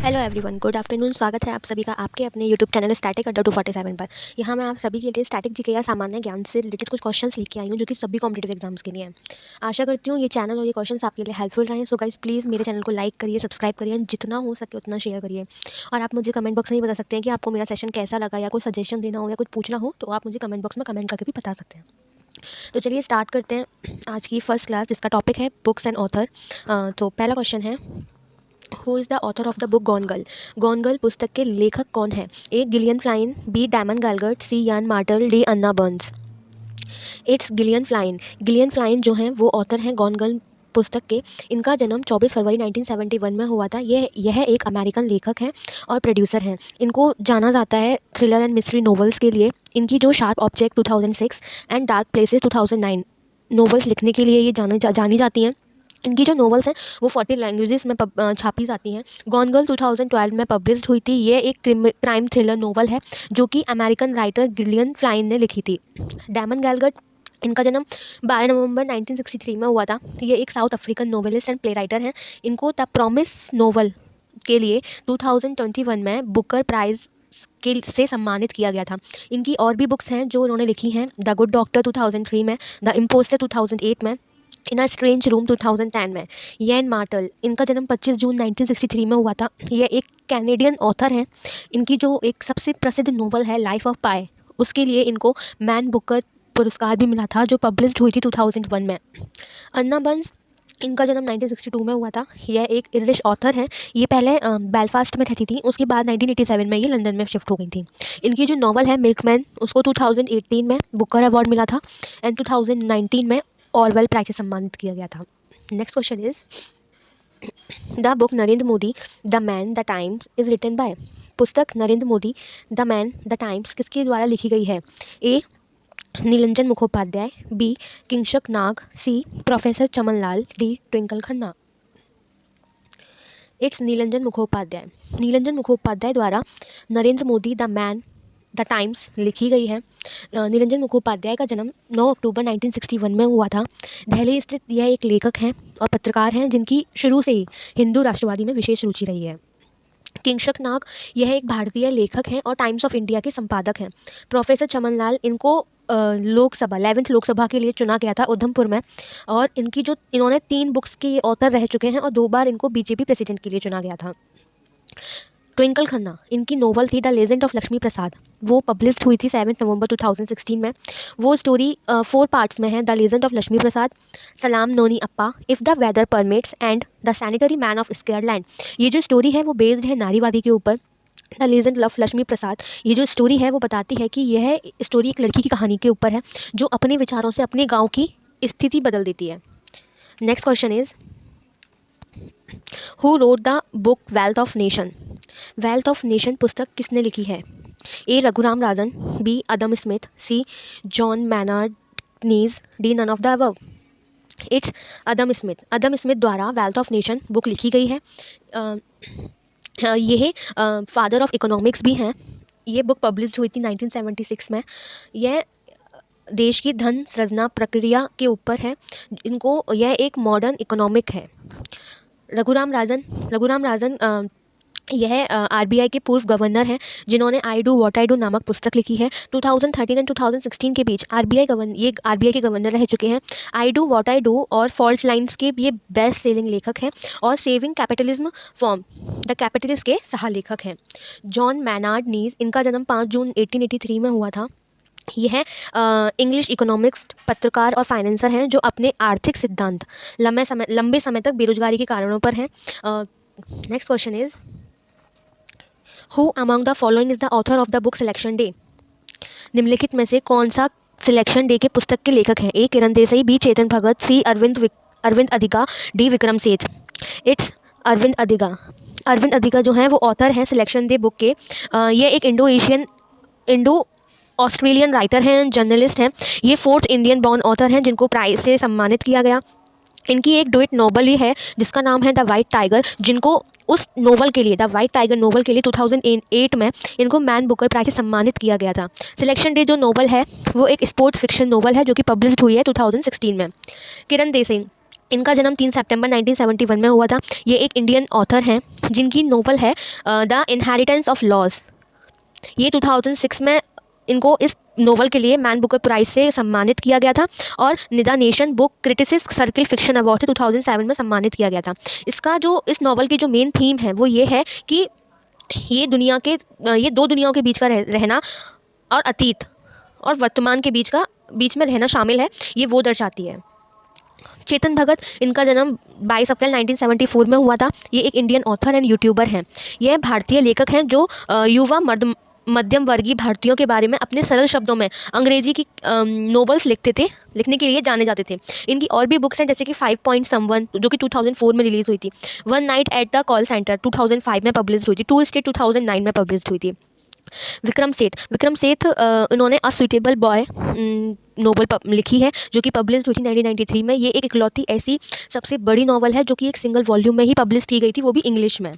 Hello everyone, good afternoon. स्वागत है आप सभी का आपके अपने यूट्यूब चैनल स्टैटिक अड्डा 247 पर। यहाँ मैं आप सभी के लिए स्टैटिक जीके या सामान्य ज्ञान से रिलेटेड कुछ क्वेश्चंस लेके आई हूँ जो कि सभी कॉम्पिटेटिव एग्जाम्स के लिए हैं। आशा करती हूँ ये चैनल और ये क्वेश्चंस आपके लिए हेल्पफुल रहें। सो गाइस, प्लीज़ मेरे चैनल को लाइक करिए, सब्सक्राइब करिए, जितना हो सके उतना शेयर करिए। और आप मुझे कमेंट बॉक्स में भी बता सकते हैं कि आपको मेरा सेशन कैसा लगा, या कोई सजेशन देना हो या कुछ पूछना हो तो आप मुझे कमेंट बॉक्स में कमेंट करके भी बता सकते हैं। तो चलिए स्टार्ट करते हैं आज की फर्स्ट क्लास, जिसका टॉपिक है बुक्स एंड ऑथर। तो पहला क्वेश्चन है, who is the author of the book gone girl. Gone girl पुस्तक के लेखक कौन है? ए गिलियन फ्लाइन, बी डैमन गैलगर्ट, सी यान mortal, D Anna Burns. It's Gillian फ्लाइन। Gillian फ्लाइन जो हैं वो ऑथर हैं गॉन गर्ल पुस्तक के। इनका जन्म 24 फरवरी 1971 में हुआ था। यह एक अमेरिकन लेखक हैं और प्रोड्यूसर हैं। इनको जाना जाता है थ्रिलर एंड मिस्ट्री नॉवेल्स के लिए। इनकी जो sharp object 2006 and dark places 2009 novels लिखने के लिए ये जानी जाती हैं। इनकी जो नॉवेल्स हैं वो 40 लैंग्वेजेस में छापी जाती हैं। गॉन गर्ल 2012 में पब्लिश्ड हुई थी। ये एक क्राइम थ्रिलर नॉवल है जो कि अमेरिकन राइटर गिलियन फ्लाइन ने लिखी थी। डैमन गैलगर्ट, इनका जन्म 12 नवंबर 1963 में हुआ था। ये एक south African novelist and play writer हैं। इनको द प्रॉमिस नोवेल के लिए 2021 में बुकर प्राइज़ के से सम्मानित किया गया था। इनकी और भी बुक्स हैं जो उन्होंने लिखी हैं। द गुड डॉक्टर 2003 में, द इम्पोस्टर 2008 में, इन अ स्ट्रेंज रूम 2010 में। यान मार्टल, इनका जन्म 25 जून 1963 में हुआ था। ये एक कैनेडियन ऑथर हैं। इनकी जो एक सबसे प्रसिद्ध नोवेल है लाइफ ऑफ पाई, उसके लिए इनको मैन बुकर पुरस्कार भी मिला था जो पब्लिश्ड हुई थी 2001 में। अन्ना बर्न्स, इनका जन्म 1962 में हुआ था। यह एक इरिश ऑथर हैं। ये पहले बेलफास्ट में रहती थी, उसके बाद 1987 में ये लंदन में शिफ्ट हो गई थी। इनकी जो नॉवल है मिल्कमैन, उसको 2018 में बुकर अवार्ड मिला था एंड 2019 में ऑरवेल प्राइज से सम्मानित किया गया था। Next question is, the book Narendra Modi the man the times is written by. पुस्तक Narendra Modi the man the times किसके द्वारा लिखी गई है? A Nilanjan Mukhopadhyay, B Kinshuk Nag, C professor Chaman Lal, D Twinkle Khanna. It's Nilanjan Mukhopadhyay. Nilanjan Mukhopadhyay द्वारा Narendra Modi the man the times लिखी गई है। नीलंजन मुखोपाध्याय का जन्म 9 अक्टूबर 1961 में हुआ था। दिल्ली स्थित यह एक लेखक हैं और पत्रकार हैं जिनकी शुरू से ही हिंदू राष्ट्रवादी में विशेष रुचि रही है। किंशक नाग, यह एक भारतीय लेखक हैं और टाइम्स ऑफ इंडिया के संपादक हैं। प्रोफेसर चमन लाल, इनको लोकसभा 11th लोकसभा के लिए चुना गया था उधमपुर में, और इन्होंने 3 बुक्स के ऑथर रह चुके हैं और 2 बार इनको बीजेपी प्रेसिडेंट के लिए चुना गया था। ट्विंकल खन्ना, इनकी नोवेल थी द लेजेंड ऑफ लक्ष्मी प्रसाद। वो पब्लिश्ड हुई थी 7 नवंबर 2016 में। वो स्टोरी 4 पार्ट्स में है। The legend of Lakshmi Prasad, Salaam Noni Appa, if the weather permits and the sanitary man of sacred land. ये जो स्टोरी है वो बेस्ड है नारीवादी के ऊपर। द लेजेंड ऑफ लक्ष्मी प्रसाद, ये जो स्टोरी है वो बताती है कि यह स्टोरी एक लड़की की कहानी के ऊपर है जो अपने विचारों से अपने गाँव की स्थिति बदल देती है। Next question is, who wrote the book wealth of nation. Wealth of nation पुस्तक किसने लिखी है? A Raghuram Rajan, B Adam Smith, C John Maynard Keynes, D none of the above. It's Adam Smith. Adam Smith द्वारा wealth of nation book लिखी गई है। यह father of economics भी हैं। ये बुक पब्लिश हुई थी 1976 में। यह देश की धन सृजना प्रक्रिया के ऊपर है। यह एक मॉडर्न इकोनॉमिक है। रघुराम राजन यह आरबीआई के पूर्व गवर्नर हैं जिन्होंने I do what I do नामक पुस्तक लिखी है। 2013 एंड 2016 के बीच आरबीआई के गवर्नर रह चुके हैं। I do what I do और फॉल्ट लाइन्स के ये बेस्ट सेलिंग लेखक हैं और saving capitalism form the capitalist के सह लेखक हैं। जॉन मैनार्ड नीज, इनका जन्म 5 जून 1883 में हुआ था। यह इंग्लिश इकोनॉमिक्स पत्रकार और फाइनेंसर हैं जो अपने आर्थिक सिद्धांत लंबे समय तक बेरोजगारी के कारणों पर हैं। Next question is, who among the following is the author of the book selection day. निम्नलिखित में से कौन सा सिलेक्शन डे के पुस्तक के लेखक हैं? ए किरण देसाई, बी चेतन भगत, सी अरविंद अधिका, डी विक्रम सेठ। इट्स अरविंद अधिका। अरविंद अधिका जो हैं वो ऑथर हैं सिलेक्शन डे बुक के। ये एक इंडो ऑस्ट्रेलियन राइटर हैं, जर्नलिस्ट हैं। ये 4th इंडियन बॉर्न ऑथर हैं जिनको प्राइज से सम्मानित किया गया। इनकी एक डुएट नोवेल भी है जिसका नाम है द वाइट टाइगर, जिनको उस नोवेल के लिए द वाइट टाइगर नोवेल के लिए 2008 में इनको मैन बुकर प्राइज से सम्मानित किया गया था। सिलेक्शन डे जो नोवेल है वो एक स्पोर्ट्स फिक्शन नोवेल है जो कि पब्लिश्ड हुई है 2016 में। किरण देसाई, इनका जन्म 3 सितंबर 1971 में हुआ था। ये एक इंडियन ऑथर हैं जिनकी नोवेल है द इनहेरिटेंस ऑफ लॉज। ये 2006 में इनको इस नोवेल के लिए मैन बुकर प्राइज़ से सम्मानित किया गया था और निदा nation book critics circle fiction award से 2007 में सम्मानित किया गया था। इसका जो इस नोवेल की जो मेन थीम है वो ये है कि ये दो दुनियाओं के बीच का रहना और अतीत और वर्तमान के बीच में रहना शामिल है, ये वो दर्शाती है। चेतन भगत, इनका जन्म 22 अप्रैल 1974 में हुआ था। ये एक इंडियन ऑथर एंड यूट्यूबर हैं। यह भारतीय लेखक हैं जो युवा मध्यम वर्गीय भारतीयों के बारे में अपने सरल शब्दों में अंग्रेजी की नोवेल्स लिखने के लिए जाने जाते थे। इनकी और भी बुक्स हैं जैसे कि 5 पॉइंट समवन जो कि 2004 में रिलीज़ हुई थी, one night at the call centre 2005 में पब्लिश हुई थी, टू स्टेट 2009 में पब्लिश हुई थी। विक्रम सेठ उन्होंने अ सुइटेबल बॉय नोवेल लिखी है जो कि पब्लिश हुई थी 1993 में। ये एक इकलौती ऐसी सबसे बड़ी नोवेल है जो कि एक सिंगल वॉल्यूम में ही पब्लिश की गई थी, वो भी इंग्लिश में।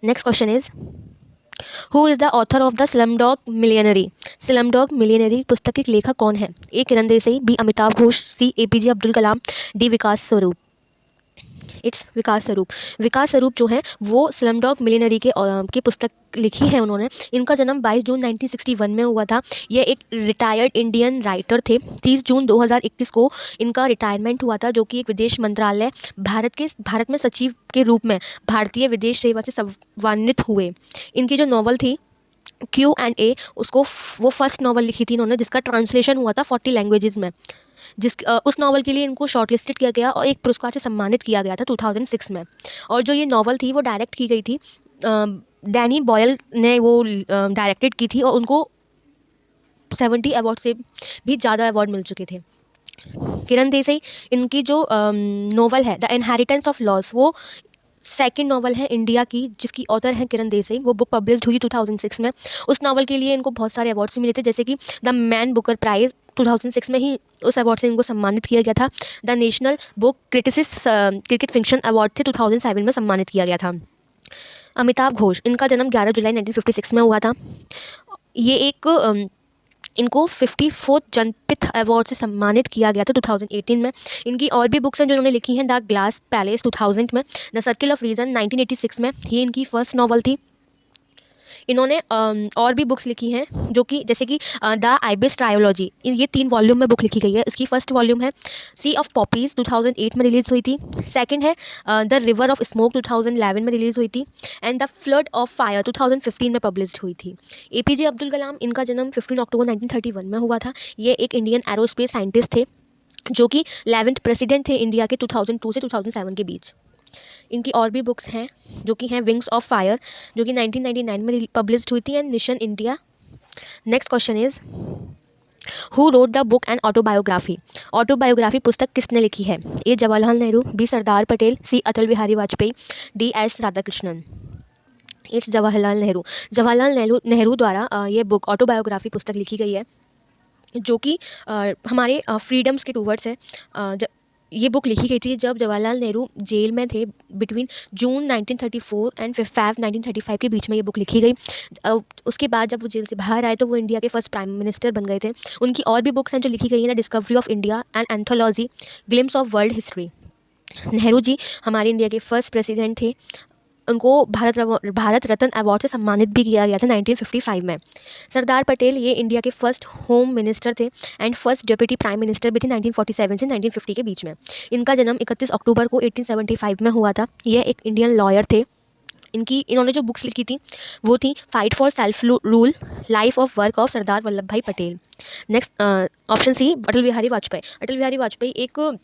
Next question is who is the author of the Slumdog millionaire. Slumdog millionaire पुस्तक के लेखक कौन है? ए किरण देसाई, बी अमिताभ घोष, सी APJ अब्दुल कलाम, डी विकास स्वरूप। इट्स विकास स्वरूप जो है वो स्लमडॉग मिलियनरी की पुस्तक लिखी है उन्होंने। इनका जन्म 22 जून 1961 में हुआ था। ये एक रिटायर्ड इंडियन राइटर थे। 30 जून 2021 को इनका रिटायरमेंट हुआ था, जो कि एक विदेश मंत्रालय भारत में सचिव के रूप में भारतीय विदेश सेवा से सम्मानित हुए। इनकी जो नॉवल थी Q&A, वो फर्स्ट नॉवल लिखी थी इन्होंने जिसका ट्रांसलेशन हुआ था 40 लैंग्वेजेस में। उस नॉवल के लिए इनको शॉर्टलिस्टेड किया गया और एक पुरस्कार से सम्मानित किया गया था 2006 में। और जो ये नॉवल थी वो डायरेक्ट की गई थी, डैनी बॉयल ने वो डायरेक्टेड की थी और उनको 70 अवार्ड से भी ज़्यादा अवार्ड मिल चुके थे। किरण देसाई, इनकी जो नॉवल है द इनहेरिटेंस ऑफ लॉस, वो सेकंड नॉवल है इंडिया की जिसकी ऑथर है किरण देसाई। वो बुक पब्लिश्ड हुई 2006 में। उस नॉवल के लिए इनको बहुत सारे अवार्ड्स मिले थे जैसे कि द मैन बुकर प्राइज़ 2006 में ही उस अवार्ड से इनको सम्मानित किया गया था। The national book critics cricket fiction award से 2007 में सम्मानित किया गया था। अमिताभ घोष, इनका जन्म 11 जुलाई 1956 में हुआ था। ये एक इनको 54th जनपिथ अवार्ड से सम्मानित किया गया था 2018 में। इनकी और भी बुक्स हैं जो इन्होंने लिखी हैं, द ग्लास पैलेस 2000 में, द सर्किल ऑफ रीज़न 1986 में, ये इनकी फर्स्ट नॉवल थी। इन्होंने और भी बुक्स लिखी हैं जो कि जैसे कि द आइबिस ट्रायोलॉजी, ये 3 वॉल्यूम में बुक लिखी गई है। इसकी फर्स्ट वॉल्यूम है सी ऑफ पॉपीज़ 2008 में रिलीज़ हुई थी। सेकंड है द रिवर ऑफ स्मोक 2011 में रिलीज़ हुई थी and the flood of fire 2015 में पब्लिश्ड हुई थी। APJ अब्दुल कलाम, इनका जन्म 15 अक्टूबर 1931 में हुआ था। ये एक इंडियन एरोस्पेस साइंटिस्ट थे जो कि 11th प्रेसिडेंट थे इंडिया के 2002 से 2007 के बीच। इनकी और भी बुक्स हैं जो कि हैं विंग्स ऑफ फायर जो कि 1999 में पब्लिश्ड हुई थी and mission India. Next question is who wrote the book an autobiography. Autobiography पुस्तक किसने लिखी है? A Jawaharlal Nehru, B Sardar Patel, C Atal Bihari Vajpayee, D S Radhakrishnan. It's Jawaharlal Nehru द्वारा ये बुक ऑटोबायोग्राफी पुस्तक लिखी गई है जो कि हमारे फ्रीडम्स के टूवर्ड्स है। ये बुक लिखी गई थी जब जवाहरलाल नेहरू जेल में थे, बिटवीन जून 1934 एंड फेब 1935 के बीच में ये बुक लिखी गई। उसके बाद जब वो जेल से बाहर आए तो वो इंडिया के फर्स्ट प्राइम मिनिस्टर बन गए थे। उनकी और भी बुक्स हैं जो लिखी गई हैं, the discovery of India and anthology, glimpses of world history. Nehru ji हमारे इंडिया के फर्स्ट प्रेसिडेंट थे। उनको भारत रत्न अवार्ड से सम्मानित भी किया गया था 1955 में। सरदार पटेल, ये इंडिया के फर्स्ट होम मिनिस्टर थे and first deputy prime minister भी थे 1947 से 1950 के बीच में। इनका जन्म 31 अक्टूबर को 1875 में हुआ था। यह एक इंडियन लॉयर थे। इन्होंने जो बुक्स लिखी थी वो थी fight for self rule, life of work of Sardar Vallabh Bhai Patel. Next option C Atal Bihari Vajpayee एक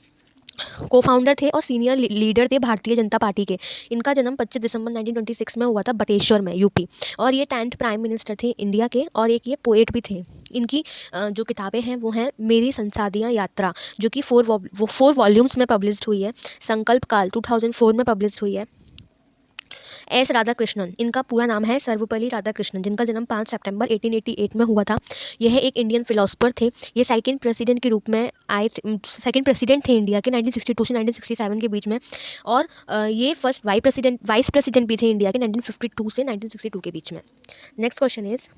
को फाउंडर थे और सीनियर लीडर थे भारतीय जनता पार्टी के। इनका जन्म 25 दिसंबर 1926 में हुआ था बटेश्वर में, यूपी। और ये 10th प्राइम मिनिस्टर थे इंडिया के और एक ये पोएट भी थे। इनकी जो किताबें हैं वो हैं मेरी संसादियाँ यात्रा जो कि 4 वॉल्यूम्स में पब्लिश्ड हुई है, संकल्प काल 2004 में पब्लिश्ड हुई है। एस राधाकृष्णन, इनका पूरा नाम है सर्वपल्ली राधाकृष्णन, जिनका जन्म 5 सितंबर 1888 में हुआ था। यह एक इंडियन फिलोसफर थे। ये सेकंड प्रेसिडेंट के रूप में सेकंड प्रेसिडेंट थे इंडिया के 1962 से 1967 के बीच में। और ये फर्स्ट वाइस प्रेसिडेंट भी थे इंडिया के 1952 से 1962 के बीच में। Next question is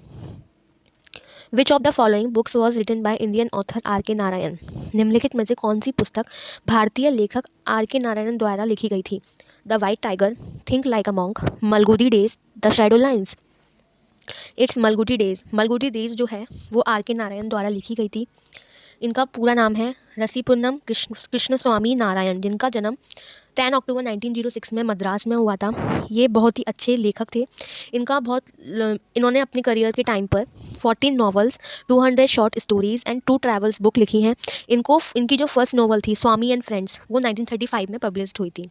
which of the following books was written by Indian author R K Narayan? निम्नलिखित में से कौन सी पुस्तक भारतीय लेखक आर के नारायण द्वारा लिखी गई थी? The white tiger, think like a monk, Malgudi days, the shadow lines. It's Malgudi days. Malgudi days जो है वो आर के नारायण द्वारा लिखी गई थी। इनका पूरा नाम है रसीपुरम कृष्ण स्वामी नारायण, जिनका जन्म 10 अक्टूबर 1906 में मद्रास में हुआ था। ये बहुत ही अच्छे लेखक थे। इन्होंने अपने करियर के टाइम पर 14 novels, 200 short stories and 2 travels book लिखी हैं। इनकी जो फर्स्ट नॉवल थी स्वामी एंड फ्रेंड्स, वो 1935 में पब्लिश्ड हुई थी।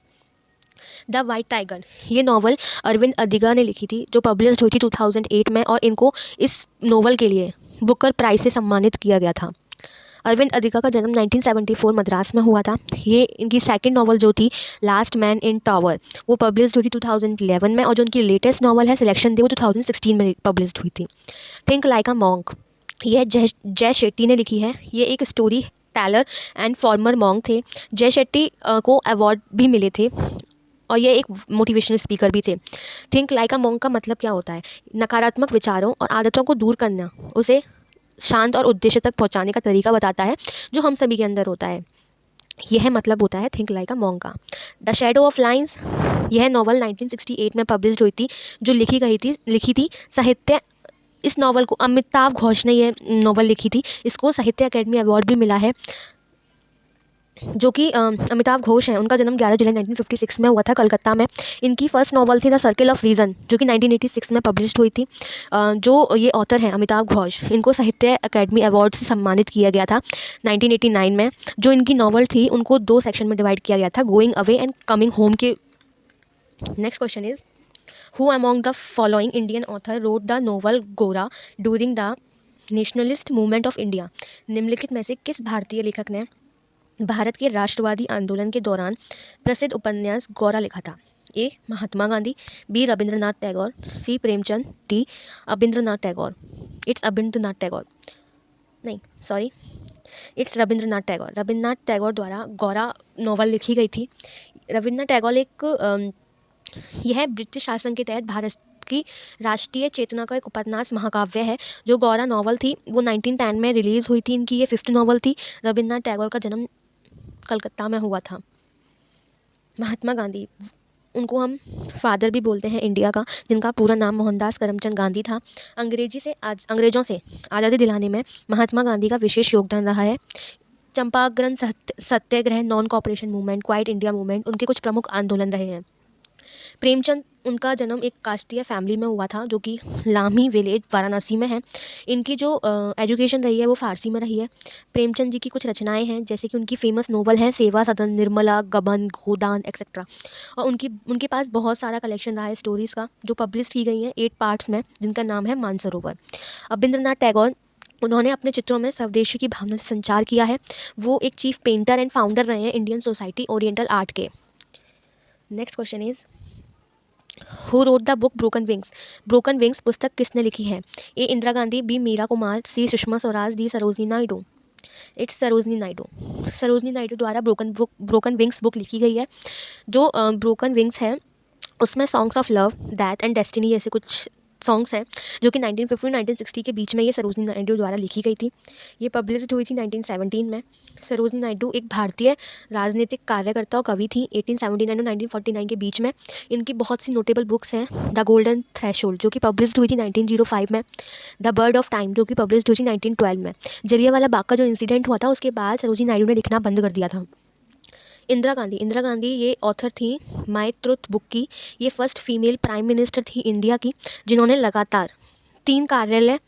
द वाइट टाइगर, ये नॉवल अरविंद अधिका ने लिखी थी, जो पब्लिश्ड हुई थी 2008 में, और इनको इस नॉवल के लिए बुकर प्राइज से सम्मानित किया गया था। अरविंद अधिका का जन्म 1974 मद्रास में हुआ था। ये इनकी सेकंड नॉवल जो थी लास्ट मैन इन टावर, वो पब्लिश्ड हुई थी 2011 में, और जो उनकी लेटेस्ट नॉवल है सिलेक्शन दे, वो 2016 में पब्लिश्ड हुई थी। थिंक लाइक अ मॉन्क, ये जय शेट्टी ने लिखी है। ये एक story teller and farmer monk थे। जय शेट्टी को अवार्ड भी मिले थे, और ये एक मोटिवेशनल स्पीकर भी थे। थिंक लाइक अ मॉन्क का मतलब क्या होता है? नकारात्मक विचारों और आदतों को दूर करना, उसे शांत और उद्देश्य तक पहुंचाने का तरीका बताता है, जो हम सभी के अंदर होता है। यह मतलब होता है थिंक लाइक अ मॉन्क का। द शैडो ऑफ लाइन्स, यह नॉवल 1968 में पब्लिश्ड हुई थी, जो लिखी थी साहित्य। इस नॉवल को अमिताभ घोष ने यह नॉवल लिखी थी। इसको साहित्य अकेडमी अवार्ड भी मिला है, जो कि अमिताभ घोष हैं। उनका जन्म 11 जुलाई 1956 में हुआ था कलकत्ता में। इनकी फर्स्ट नॉवल थी द सर्किल ऑफ रीज़न, जो कि 1986 में पब्लिश्ड हुई थी। जो ये ऑथर हैं अमिताभ घोष, इनको साहित्य अकेडमी अवार्ड से सम्मानित किया गया था 1989 में। जो इनकी नॉवल थी उनको 2 सेक्शन में डिवाइड किया गया था, going away and coming home के। Next question is, who among the following Indian author wrote the novel Gora during the nationalist movement of India? निम्नलिखित में से किस भारतीय लेखक ने भारत के राष्ट्रवादी आंदोलन के दौरान प्रसिद्ध उपन्यास गोरा लिखा था? A Mahatma Gandhi, B Rabindranath Tagore, C Premchand, D Abanindranath Tagore. It's Abanindranath Tagore, नहीं सॉरी, इट्स रविंद्रनाथ टैगोर। रविंद्रनाथ टैगोर द्वारा गोरा नॉवल लिखी गई थी। रविंद्रनाथ टैगोर यह ब्रिटिश शासन के तहत भारत की राष्ट्रीय चेतना का एक उपन्यास महाकाव्य है। जो गौरा नॉवल थी वो 1910 में रिलीज़ हुई थी। इनकी ये 5th नॉवल थी। रविंद्रनाथ टैगोर का जन्म कलकत्ता में हुआ था। महात्मा गांधी, उनको हम फादर भी बोलते हैं इंडिया का, जिनका पूरा नाम मोहनदास करमचंद गांधी था। अंग्रेज़ों से आज़ादी दिलाने में महात्मा गांधी का विशेष योगदान रहा है। Champaran satyagraha, non cooperation movement, quit India movement उनके कुछ प्रमुख आंदोलन रहे हैं। प्रेमचंद, उनका जन्म एक कास्टीय फैमिली में हुआ था, जो कि लामी विलेज वाराणसी में है। इनकी जो एजुकेशन रही है वो फ़ारसी में रही है। प्रेमचंद जी की कुछ रचनाएं हैं, जैसे कि उनकी फेमस नोवेल है सेवा सदन, निर्मला, गबन, गोदान एक्सेट्रा। और उनके पास बहुत सारा कलेक्शन रहा है स्टोरीज़ का, जो पब्लिश की गई हैं 8 पार्ट्स में, जिनका नाम है मानसरोवर। अबिंद्रनाथ टैगोर, उन्होंने अपने चित्रों में स्वदेशी की भावना से संचार किया है। वो एक चीफ पेंटर एंड फाउंडर रहे हैं इंडियन सोसाइटी ओरिएंटल आर्ट के। Next question is, who wrote the book broken wings? Broken wings पुस्तक किसने लिखी है? A Indira Gandhi, B Meera Kumar, C Sushma Swaraj, D Sarojini Naidu. It's Sarojini Naidu. Sarojini Naidu द्वारा ब्रोकन विंग्स बुक लिखी गई है। जो ब्रोकन विंग्स है उसमें songs of love, that and destiny ऐसे कुछ सॉन्ग्स हैं, जो कि 1950-1960 के बीच में ये सरोजनी नायडू द्वारा लिखी गई थी। ये पब्लिश्ड हुई थी 1917 में। सरोजनी नायडू एक भारतीय राजनीतिक कार्यकर्ता और कवि थी 1879 और 1949 के बीच में। इनकी बहुत सी नोटेबल बुक्स हैं। द गोल्डन थ्रेशोल्ड, जो कि पब्लिश्ड हुई थी 1905 में। द बर्ड ऑफ टाइम, जो कि पब्लिश्ड हुई थी 1912 में। जलियांवाला बाग का जो इंसिडेंट हुआ था उसके बाद सरोजनी नायडू ने लिखना बंद कर दिया था। इंदिरा गांधी ये ऑथर थी माय ट्रुथ बुक की। ये फर्स्ट फीमेल प्राइम मिनिस्टर थी इंडिया की, जिन्होंने लगातार 3 कार्यालय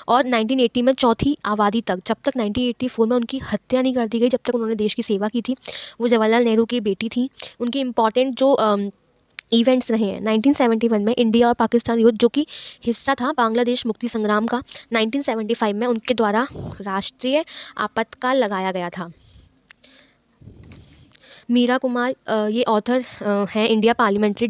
और 1980 में चौथी आबादी तक, जब तक 1984 में उनकी हत्या नहीं कर दी गई, जब तक उन्होंने देश की सेवा की थी। वो जवाहरलाल नेहरू की बेटी थी। उनकी इम्पॉर्टेंट जो इवेंट्स रहे हैं 1971 में इंडिया और पाकिस्तान युद्ध, जो कि हिस्सा था बांग्लादेश मुक्ति संग्राम का। 1975 में उनके द्वारा राष्ट्रीय आपातकाल लगाया गया था। मीरा कुमार, ये ऑथर हैं इंडियन पार्लियामेंट्री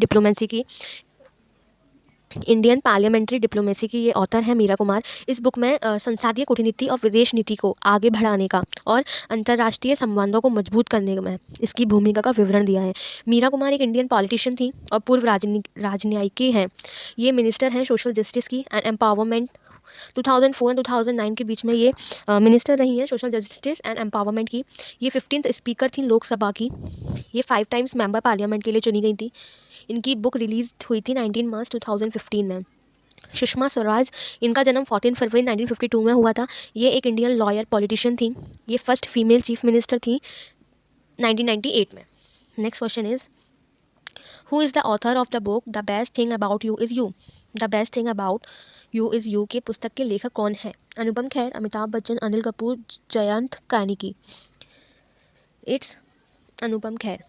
डिप्लोमेसी की ये ऑथर है मीरा कुमार। इस बुक में संसदीय कूटनीति और विदेश नीति को आगे बढ़ाने का और अंतर्राष्ट्रीय संबंधों को मजबूत करने में इसकी भूमिका का विवरण दिया है। मीरा कुमार एक इंडियन पॉलिटिशियन थी और पूर्व राजनयिकी हैं। ये मिनिस्टर हैं सोशल जस्टिस की एंड एम्पावरमेंट 2004 एंड 2009 के बीच में ये मिनिस्टर रही हैं सोशल जस्टिस एंड एम्पावरमेंट की। ये 15th स्पीकर थी लोकसभा की। ये 5 टाइम्स मेंबर पार्लियामेंट के लिए चुनी गई थी। इनकी बुक रिलीज हुई थी 19 मार्च 2015 में। सुषमा स्वराज, इनका जन्म 14 फरवरी 1952 में हुआ था। ये एक इंडियन लॉयर पॉलिटिशियन थी। ये फर्स्ट फीमेल चीफ मिनिस्टर थी 1998 में। Next question is, who is the author of the book the best thing about you is you? The best thing about you is you के पुस्तक के लेखक कौन है? अनुपम खेर, अमिताभ बच्चन, अनिल कपूर, जयंत कानिकी। इट्स अनुपम खेर।